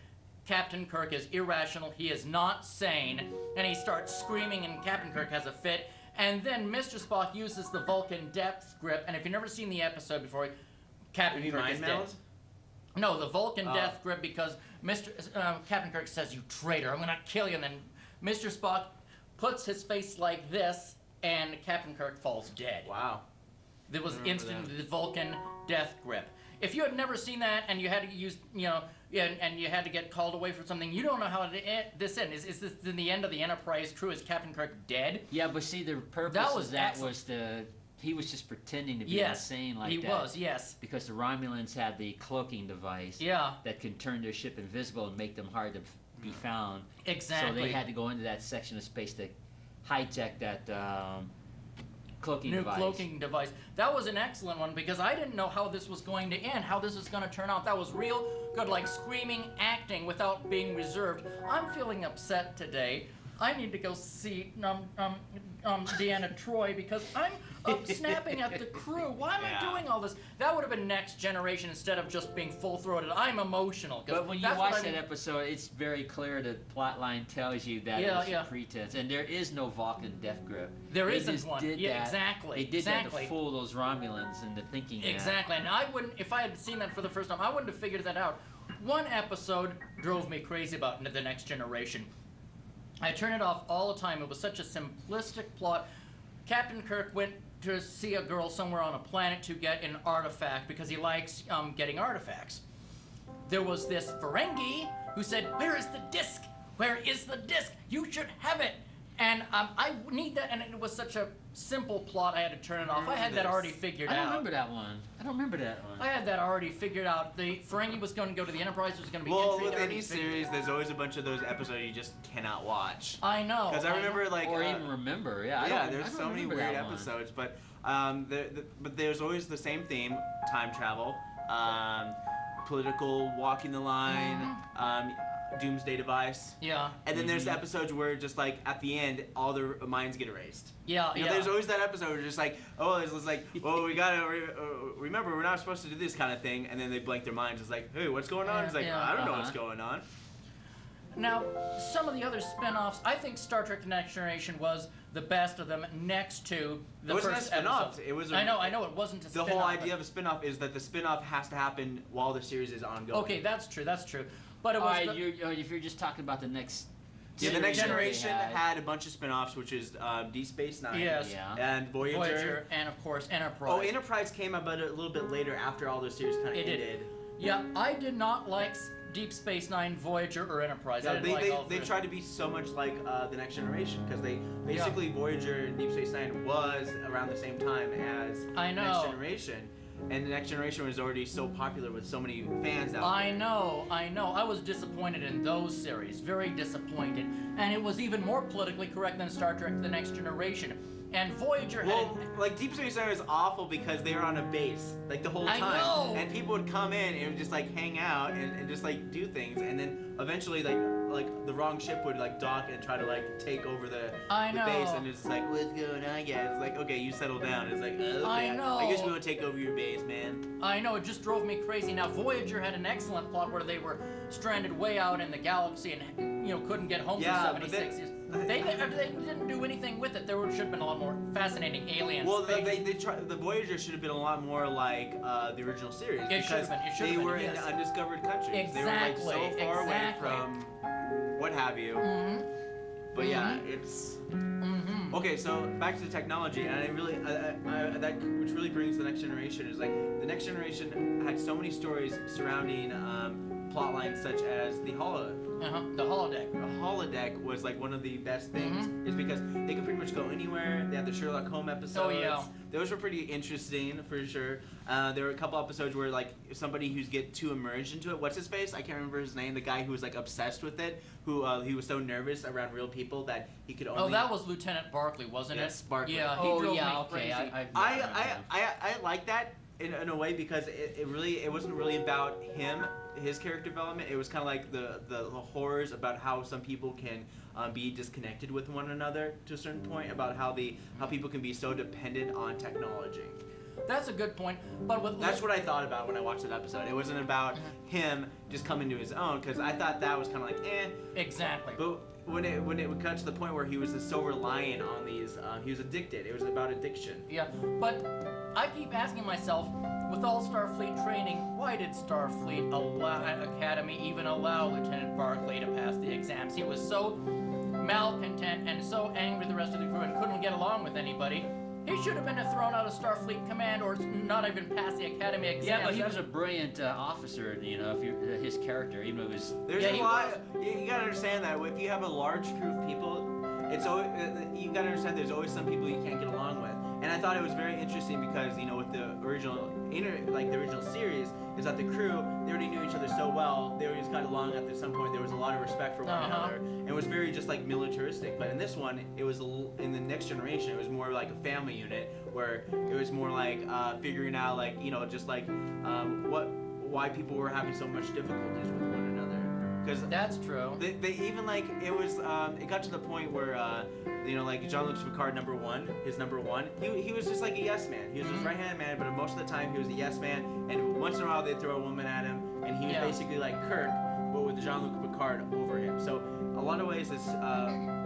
Captain Kirk is irrational, he is not sane, and he starts screaming and Captain Kirk has a fit. And then Mr. Spock uses the Vulcan depth grip, and if you've never seen the episode before, Captain Kirk is dead. No, the Vulcan death grip, because Captain Kirk says, "You traitor, I'm gonna kill you," and then Mr. Spock puts his face like this, and Captain Kirk falls dead. Wow. There was instantly the Vulcan death grip. If you had never seen that and you had to use, and you had to get called away for something, you don't know how this ends. Is this in the end of the Enterprise crew? Is Captain Kirk dead? Yeah, but see, the purpose of that was he was just pretending to be insane like that. He was, yes. Because the Romulans had the cloaking device that can turn their ship invisible and make them hard to be found. Exactly. So they had to go into that section of space to hijack that cloaking device. Cloaking device. That was an excellent one because I didn't know how this was going to end, how this was going to turn out. That was real good, like screaming acting without being reserved. I'm feeling upset today. I need to go see Deanna Troy because I'm snapping at the crew. Why am I doing all this? That would have been Next Generation instead of just being full-throated. I'm emotional. But when you watch that episode, it's very clear the plot line tells you that it's a pretense. And there is no Vulcan death grip. There isn't one. Exactly. They did that to fool those Romulans into thinking that. Exactly. And I wouldn't, if I had seen that for the first time, I wouldn't have figured that out. One episode drove me crazy about The Next Generation. I turn it off all the time. It was such a simplistic plot. Captain Kirk went to see a girl somewhere on a planet to get an artifact because he likes getting artifacts. There was this Ferengi who said, "Where is the disc? Where is the disc? You should have it." And I need that, and it was such a simple plot, I had to turn it off. I had that already figured out. I don't remember that one. I had that already figured out. The Ferengi was going to go to the Enterprise. There was going to be Well, with any series, there's always a bunch of those episodes you just cannot watch. I know. Because I remember, or even remember. There's so many weird episodes, but but there's always the same theme: time travel, political walking the line. Doomsday device. Yeah. And then there's episodes where just like at the end, all their minds get erased. Yeah, you know, there's always that episode where just like, it's like, we gotta remember we're not supposed to do this kind of thing, and then they blank their minds. It's like, hey, what's going on? It's like, I don't know what's going on. Now, some of the other spin-offs, I think Star Trek: The Next Generation was the best of them next to the first episode. It was I know, it wasn't a spin-off. The whole idea of a spin-off is that the spin-off has to happen while the series is ongoing. Okay, that's true. But it was if you're just talking about the next... Yeah, The Next Generation had a bunch of spin-offs, which is Deep Space Nine. Yes. Yeah. And Voyager. And, of course, Enterprise. Oh, Enterprise came about a little bit later after all those series kind of ended. Yeah, I did not like Deep Space Nine, Voyager, or Enterprise. Yeah, they tried to be so much like The Next Generation, because they basically Voyager and Deep Space Nine was around the same time as Next Generation. And The Next Generation was already so popular with so many fans out there. I know. I was disappointed in those series. Very disappointed. And it was even more politically correct than Star Trek: The Next Generation. And Voyager like Deep Space Nine was awful because they were on a base, like the whole time. I know. And people would come in and just like hang out and just like do things, and then eventually like the wrong ship would like dock and try to like take over the base, and it's like, what's going on, guys? It's like, okay, you settle down. It's like, okay, I know. I guess we won't take over your base, man. I know, it just drove me crazy. Now Voyager had an excellent plot where they were stranded way out in the galaxy and couldn't get home for 76 years. They didn't do anything with it. There should have been a lot more fascinating aliens. Well, the Voyager should have been a lot more like the original series. It should have been. They were in undiscovered countries. Exactly. They were like so far away from what have you. Mm-hmm. But yeah, it's okay. So back to the technology, and which really brings the Next Generation is like the Next Generation had so many stories surrounding plot lines such as the the holodeck. The holodeck was like one of the best things, is because they could pretty much go anywhere. They had the Sherlock Holmes episodes. Oh yeah. Those were pretty interesting for sure. There were a couple episodes where like somebody who's get too immersed into it. What's his face? I can't remember his name. The guy who was like obsessed with it, who he was so nervous around real people that he could only. Oh, that was Lieutenant Barclay, wasn't it? Yes, Barclay. Yeah. He drove me crazy. I like that in a way because it wasn't really about his character development. It was kind of like the horrors about how some people can be disconnected with one another to a certain point, about how people can be so dependent on technology. That's a good point, but that's what I thought about when I watched that episode. It wasn't about him just coming to his own, because I thought that was kind of like Exactly. But when it would cut to the point where he was so reliant on these, he was addicted. It was about addiction. Yeah, but I keep asking myself, with all Starfleet training, why did Starfleet Academy even allow Lieutenant Barclay to pass the exams? He was so malcontent and so angry with the rest of the crew and couldn't get along with anybody. He should have been thrown out of Starfleet Command or not even passed the Academy exams. Yeah, but he was a brilliant officer, if his character, even though it was... There's a lot... You gotta understand that if you have a large crew of people, it's always, you gotta understand there's always some people you can't get along with. And I thought it was very interesting because with the original the original series is that the crew, they already knew each other so well, they always got along. At some point there was a lot of respect for one another, and it was very just like militaristic. But in this one, it was in the Next Generation, it was more like a family unit where it was more like figuring out just like why people were having so much difficulties with one another. Because that's true. They even it was it got to the point where Jean-Luc Picard number one, he was just like a yes man. He was his right hand man, but most of the time he was a yes man. And once in a while they'd throw a woman at him, and he was basically like Kirk, but with Jean-Luc Picard over him. So a lot of ways this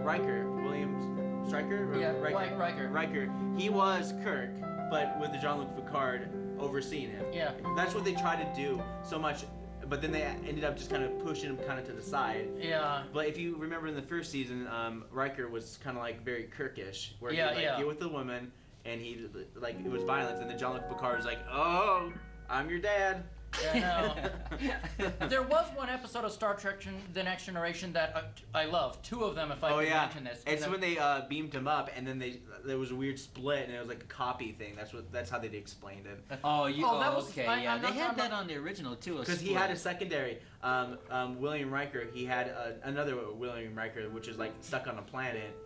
Riker, William Stryker, Riker, he was Kirk, but with Jean-Luc Picard overseeing him. Yeah. That's what they tried to do so much. But then they ended up just kind of pushing him kind of to the side. Yeah. But if you remember in the first season, Riker was kind of like very Kirkish, where he'd get with the woman, and he it was violence, and then Jean-Luc Picard was like, "Oh, I'm your dad." Yeah, no. There was one episode of Star Trek: The Next Generation that I love. Two of them, if I can mention this. It's when they beamed him up, and then there was a weird split, and it was like a copy thing. That's how they explained it. That was okay. They had that on the original too. Because he had a secondary, William Riker. He had another William Riker, which is like stuck on a planet.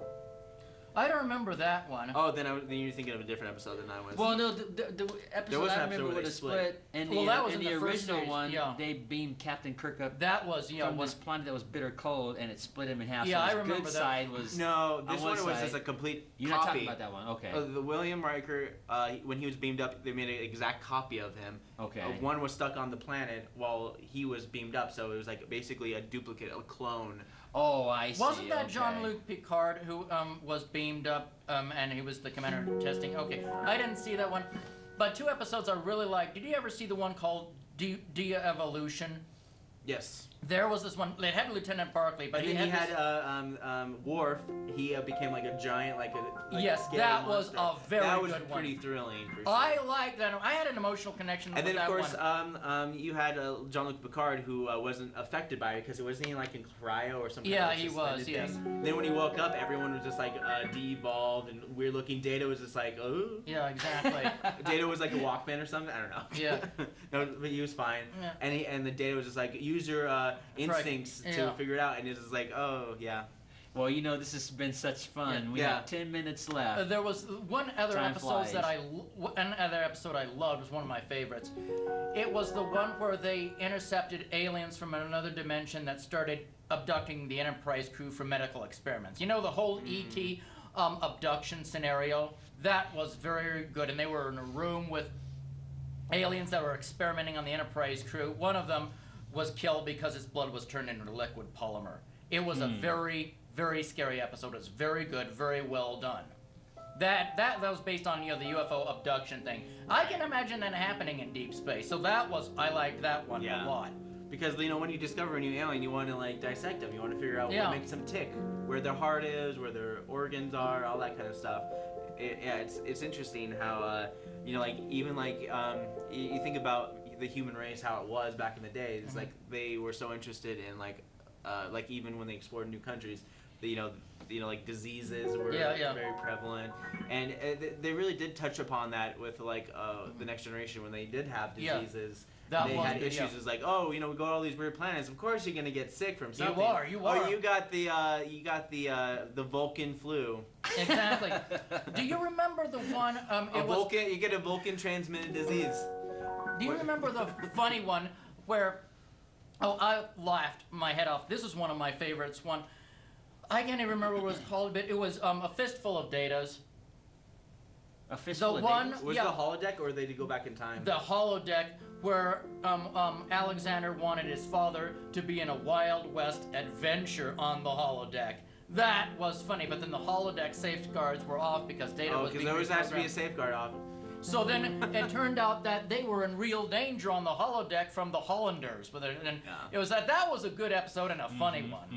I don't remember that one. Oh, then you're thinking of a different episode than I was. Well, no, the episode I remember would have split. And that was in the original one, they beamed Captain Kirk up. That was from this planet that was bitter cold, and it split him in half. Yeah, so I remember good that. Side was no, this one was just a complete copy. You're not talking about that one, okay? The William Riker, when he was beamed up, they made an exact copy of him. Okay. One was stuck on the planet while he was beamed up, so it was like basically a duplicate, a clone. Oh, I see. Wasn't that Jean-Luc Picard who was beamed up and he was the commander testing? Okay, I didn't see that one. But two episodes I really liked. Did you ever see the one called De-Evolution? Yes. There was this one. It had Lieutenant Barclay, but he had Worf. He became like a giant, yes, that was a very good one. That was pretty thrilling. For sure. I liked that. I had an emotional connection with that one. And then of course, you had Jean-Luc Picard, who wasn't affected by it because it wasn't like in cryo or something. Yeah, he was. Yes. Then when he woke up, everyone was just like de-evolved and weird looking. Data was just like, oh. Yeah, exactly. Data was like a Walkman or something. I don't know. Yeah. No, but he was fine. Yeah. And the Data was just like, use your instincts to figure it out, and it's just like, oh yeah. Well, this has been such fun. We have 10 minutes left. There was one other episode I loved. Was one of my favorites. It was the one where they intercepted aliens from another dimension that started abducting the Enterprise crew for medical experiments. The whole ET abduction scenario. That was very good, and they were in a room with aliens that were experimenting on the Enterprise crew. One of them was killed because his blood was turned into liquid polymer. It was a very, very scary episode. It was very good, very well done. That was based on the UFO abduction thing. I can imagine that happening in deep space. So I liked that one a lot. Because when you discover a new alien, you want to dissect them. You want to figure out what makes them tick, where their heart is, where their organs are, all that kind of stuff. It's interesting how you think about the human race, how it was back in the day. It's like they were so interested in even when they explored new countries, like diseases were very prevalent, and they really did touch upon that with the Next Generation when they did have diseases. They had issues. It's like, we go to all these weird planets. Of course, you're gonna get sick from something. You are. Oh, you got the Vulcan flu. Exactly. Do you remember the one? You get a Vulcan transmitted disease. Do you remember the funny one where? Oh, I laughed my head off. This is one of my favorites. One, I can't even remember what it was called, but it was a fistful of datas. A fistful of datas? Was it the holodeck, or did they go back in time? The holodeck, where Alexander wanted his father to be in a Wild West adventure on the holodeck. That was funny, but then the holodeck safeguards were off because data was being reprogrammed. because there always has to be a safeguard off. So then it turned out that they were in real danger on the holodeck from the Hollanders. It was that was a good episode and a funny one.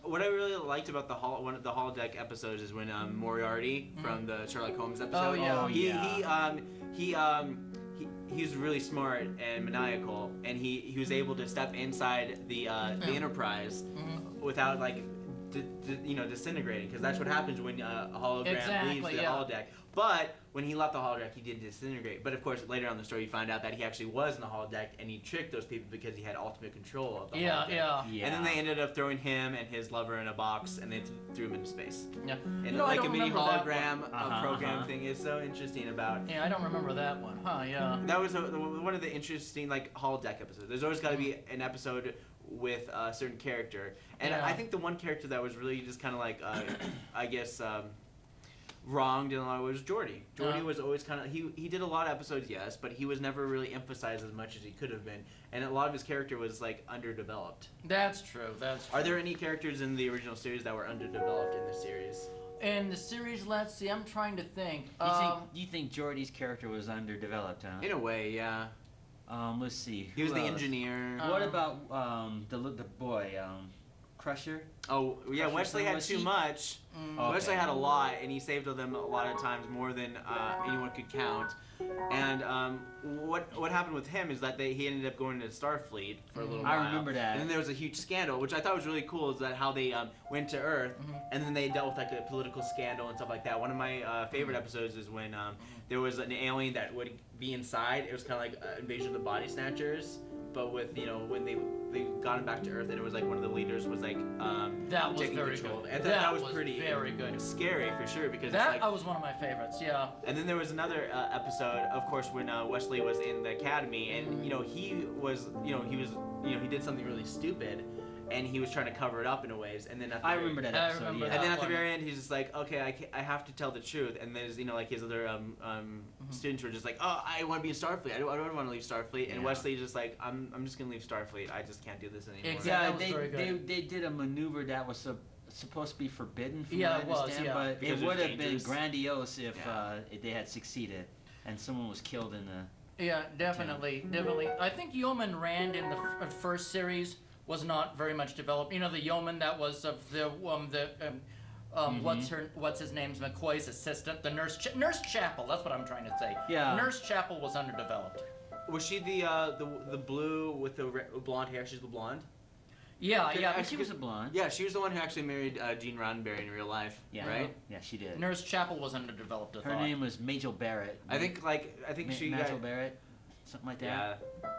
What I really liked about one of the holodeck episodes is when Moriarty from the Sherlock Holmes episode. He was really smart and maniacal, and he was able to step inside the Enterprise without disintegrating, because that's what happens when a hologram leaves the yeah. holodeck. But when he left the holodeck, he did disintegrate. But of course, later on in the story, you find out that he actually was in the holodeck, and he tricked those people because he had ultimate control of the holodeck. Yeah. And then they ended up throwing him and his lover in a box, and they threw him into space. Yeah. And I like don't a mini remember that hologram one. program thing is so interesting about. Yeah, I don't remember that one. Huh? Yeah. That was one of the interesting holodeck episodes. There's always got to be an episode with a certain character, and I think the one character that was really just kind of I guess. Wronged in a lot of ways was Geordi. Geordi was always kind of he did a lot of episodes, yes, but he was never really emphasized as much as he could have been, and a lot of his character was underdeveloped. That's true. That's true. Are there any characters in the original series that were underdeveloped in the series? In the series, let's see. I'm trying to think. You think Geordi's character was underdeveloped, huh? In a way, yeah. Let's see. He was Who the else? engineer. What about the boy, Crusher? Oh yeah, Crusher Wesley had too much. Okay. Wesley had a lot, and he saved them a lot of times, more than anyone could count. And what happened with him is that he ended up going to Starfleet for a little while. I remember that. And then there was a huge scandal, which I thought was really cool, is that how they went to Earth, and then they dealt with a political scandal and stuff like that. One of my favorite episodes is when there was an alien that would be inside. It was kind of like Invasion of the Body Snatchers, but with when they got him back to Earth, and it was one of the leaders was that was taking very control. good. And that was pretty very good. Scary for sure, because that was one of my favorites. Yeah. And then there was another episode, of course, when Wesley was in the academy, and he did something really stupid, and he was trying to cover it up in a ways. And then at the I remember that episode. I remember yeah. And then at the one. very end, he's just like, okay, I have to tell the truth. And there's his other students were just like, oh, I want to be in Starfleet. I don't want to leave Starfleet. And Yeah. Wesley's just like, I'm just gonna leave Starfleet. I just can't do this anymore. Exactly. Yeah, That was very good. they did a maneuver that was supposed to be forbidden, from Yeah, what I it was, understand, yeah. but Because it it was would have been dangerous. grandiose if Yeah. if they had succeeded, and someone was killed in the. Yeah, definitely. I think Yeoman Rand in the first series was not very much developed. The yeoman that was of what's his name's McCoy's assistant, the Nurse Chapel. That's what I'm trying to say. Yeah. Nurse Chapel was underdeveloped. Was she the blue with the blonde hair? She's the blonde. Yeah, Good, yeah. I- She was a blonde. Yeah, she was the one who actually married Gene Roddenberry in real life. Yeah. Right. Yeah, she did. Nurse Chapel was underdeveloped. I Her thought. name was Majel Barrett. I think she got. Majel Barrett, something like that. Yeah.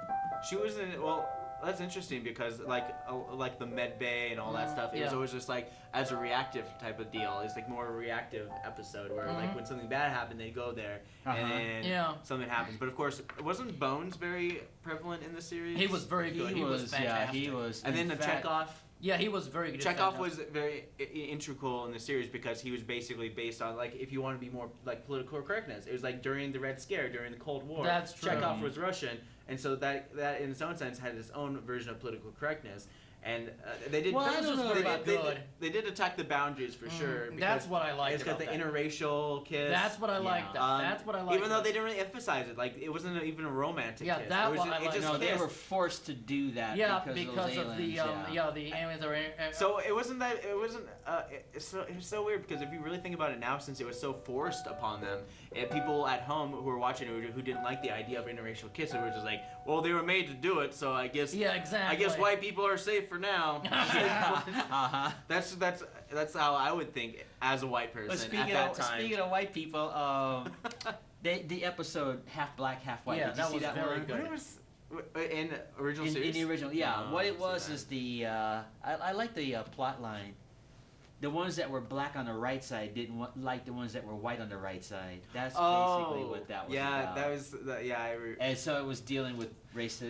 She was in. Well, that's interesting because like the med bay and all that stuff. It was Yeah. always just as a reactive type of deal. It's more a reactive episode where when something bad happened, they go there and then Yeah. something happens. But of course, wasn't Bones very prevalent in the series? He was very good. He was fantastic. Yeah, he was. And then in the fact, Chekhov. Yeah, he was very good. Chekhov was very integral in the series because he was basically based on if you want to be more political correctness. It was during the Red Scare, during the Cold War. That's true. Chekhov was Russian, and so that in its own sense had its own version of political correctness. And they did. Well, I don't know about good. They did attack the boundaries for sure. That's what I liked It's got about the that. interracial kiss. That's what I liked. That's what I liked. Even though they didn't really emphasize it, it wasn't even a romantic kiss. that it was one just, I it liked. just No, they kissed. were forced to do that. Yeah, because of the aliens, the aliens are. So it wasn't. It was so weird because if you really think about it now, since it was so forced upon them, people at home who were watching it who didn't like the idea of interracial kissing were just like, well, they were made to do it, so I guess. Yeah, exactly. I guess white people are safe for now. Uh-huh. That's how I would think as a white person But at that time. speaking of white people, the episode Half Black, Half White. Yeah, did you that see was that very one? good. What was in original In series? the original, yeah. No, What I it didn't was see that. is the I like the plot line. The ones that were black on the right side didn't like the ones that were white on the right side. That's basically what that was yeah, about. that was And so it was dealing with racial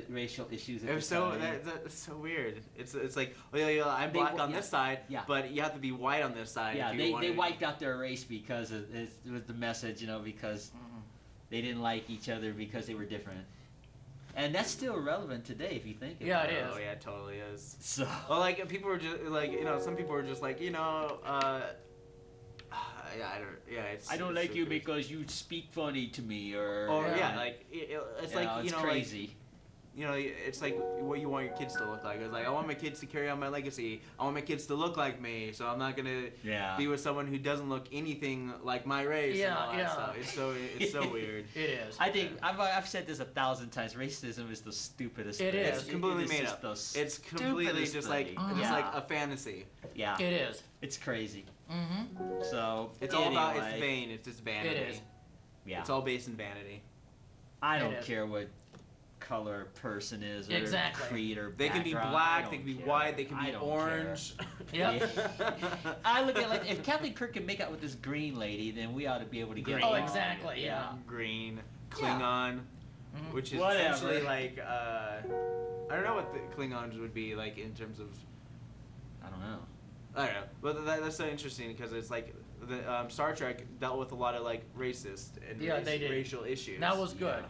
issues. At It was the so time. that's so weird. It's like, well, yeah, I'm They black wa- on yeah, this side, yeah. but you have to be white on this side. Yeah, if you they wiped out their race because it was the message, because they didn't like each other because they were different. And that's still relevant today if you think about Yeah, it. it is. Oh yeah, it totally is. So Well, people were just some people were just like, it's. I don't it's like so you crazy. because you speak funny to me, or Or Yeah. it's it's crazy. it's like what you want your kids to look like. It's like, I want my kids to carry on my legacy. I want my kids to look like me, so I'm not gonna be with someone who doesn't look anything like my race and all that stuff. It's so weird. It is. I think I've said this 1,000 times. Racism is the stupidest thing. It's completely It is made just up. the It's completely just like Yeah. like a fantasy. Yeah. It is. It's crazy. Mm-hmm. So it's all about it's vain. It's just vanity. It is. Yeah. It's all based in vanity. I don't care what color person is or creed or they can be black, they can be white, they can be orange. Yeah. I look at like if Kathleen Kirk can make out with this green lady, then we ought to be able to get. Oh, exactly. Yeah. Green, Klingon, which is essentially like I don't know what the Klingons would be like in terms of. I don't know. But that's so interesting because it's like the Star Trek dealt with a lot of like racist and racial issues. That was good,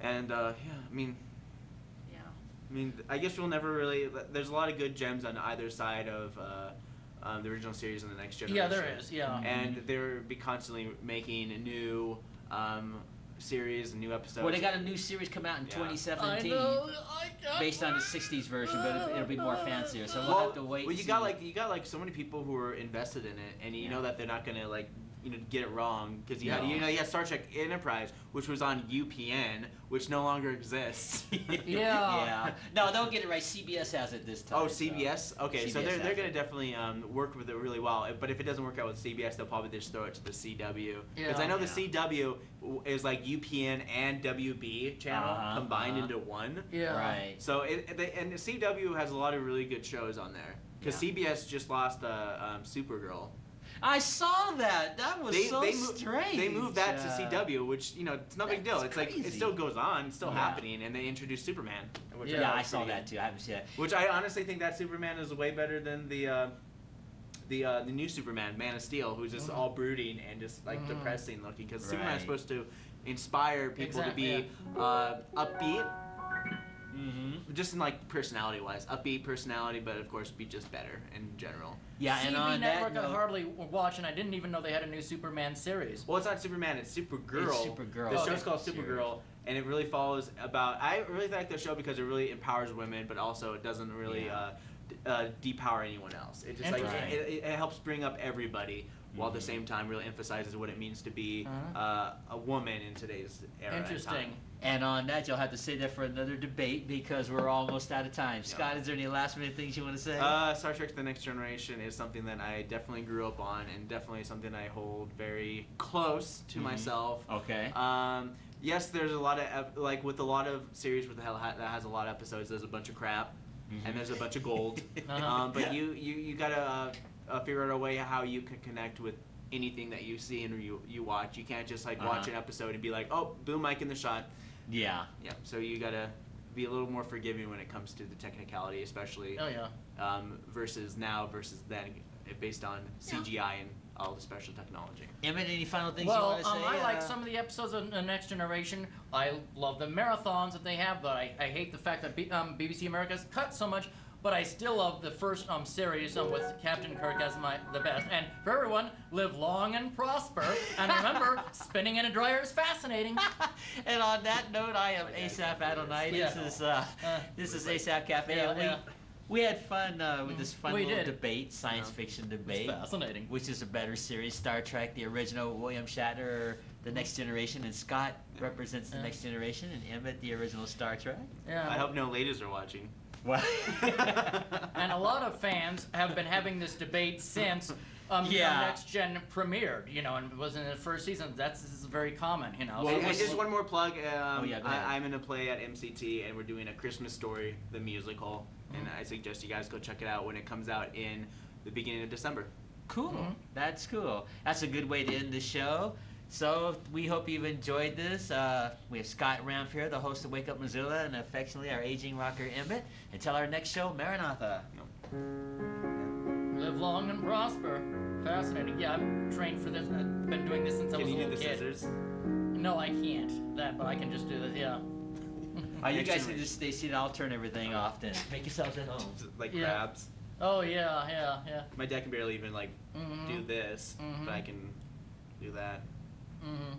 And I mean, I guess we'll never really. There's a lot of good gems on either side of the original series and the next generation. Yeah, there is. Yeah. And they're be constantly making new series and new episodes. Well, they got a new series coming out in 2017. I know. Based on the '60s version, but it'll be more fancier. So we'll have to wait. Well, you got like so many people who are invested in it, and you know that they're not gonna like. Get it wrong because you had Star Trek Enterprise, which was on UPN, which no longer exists. Yeah. No, don't get it right. CBS has it this time. Oh, CBS. Okay, CBS so they're gonna definitely work with it really well. But if it doesn't work out with CBS, they'll probably just throw it to the CW. Because I know the CW is like UPN and WB channel combined into one. Yeah. Right. So and the CW has a lot of really good shows on there. Because CBS just lost Supergirl. I saw that. That was strange. They moved that to CW, which it's no big deal. It's crazy. like it still goes on, it's still happening, and they introduced Superman. Which I saw that too. I haven't seen it. Which I honestly think that Superman is way better than the new Superman, Man of Steel, who's just all brooding and just like depressing looking. Because Superman's supposed to inspire people to be upbeat. Mm-hmm. Just in like personality wise, upbeat personality, but of course be just better in general. Yeah, and on Network that note, I hardly watch, and I didn't even know they had a new Superman series. Well, it's not Superman, it's Supergirl. It's Supergirl. The show's called Supergirl, and it really follows about. I really like the show because it really empowers women, but also it doesn't really depower anyone else. It just like it helps bring up everybody. While at the same time really emphasizes what it means to be a woman in today's era. Interesting. And on that, you'll have to say that for another debate because we're almost out of time. Scott, is there any last minute things you want to say? Star Trek The Next Generation is something that I definitely grew up on and definitely something I hold very close to myself. Okay. Yes, there's a lot of, like with a lot of series that has a lot of episodes, there's a bunch of crap and there's a bunch of gold. But you gotta figure out a way how you can connect with anything that you see and you watch. You can't just like watch an episode and be like, oh, boom, mic in the shot. Yeah. Yeah. So you gotta be a little more forgiving when it comes to the technicality, especially. Oh yeah. Versus then, based on CGI and all the special technology. Emmett, any final things you want to say? I like some of the episodes of The Next Generation. I love the marathons that they have, but I hate the fact that BBC America's cut so much. But I still love the first series with Captain Kirk as the best. And for everyone, live long and prosper. And remember, spinning in a dryer is fascinating. And on that note, I am Asaph Adonai. This is Asaph Cafe. We had fun with this fun little debate, science fiction debate. It's fascinating. Which is a better series, Star Trek, the original, William Shatner, or The Next Generation, and Scott represents The Next Generation, and Emmett, the original Star Trek. Yeah. I hope no ladies are watching. What? And a lot of fans have been having this debate since Next Gen premiered, and it was in the first season. This is very common, Well, and just one more plug. I'm in a play at MCT, and we're doing A Christmas Story, the musical, and I suggest you guys go check it out when it comes out in the beginning of December. Cool. That's cool. That's a good way to end the show. So we hope you've enjoyed this. We have Scott Ramp here, the host of Wake Up Missoula, and affectionately our aging rocker Emmett. Until our next show, Maranatha. Live long and prosper. Fascinating. Yeah, I'm trained for this. I've been doing this since I was a little kid. Can you do the scissors? No, I can't. But I can just do this. Yeah. You guys can just stay seated. I'll turn everything off then. Make yourselves at home. Like crabs. Oh yeah. My dad can barely even do this, but I can do that. Mm-hmm.